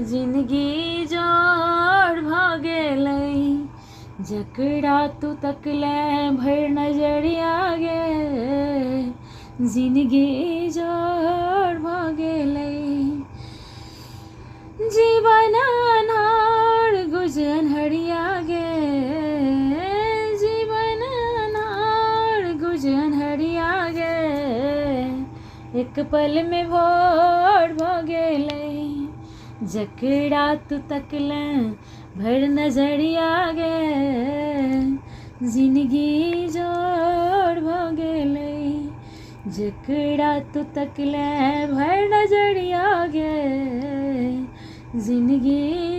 जिंदगी जोड़ भ गेलै जकरा तू तकले भर नजरिया गे। जिंदगी जोड़ भ गेलै जीवन अन्हार गुज अन्हरिया गे। जीवन अन्हार गुज अन्हरिया गे। एक पल में भोर भ गेलै जकरा तू तकले भर नजरिया गे। जिंदगी जोड़ भ गेलै जकरा तू तकले भर नजरिया गे। जिंदगी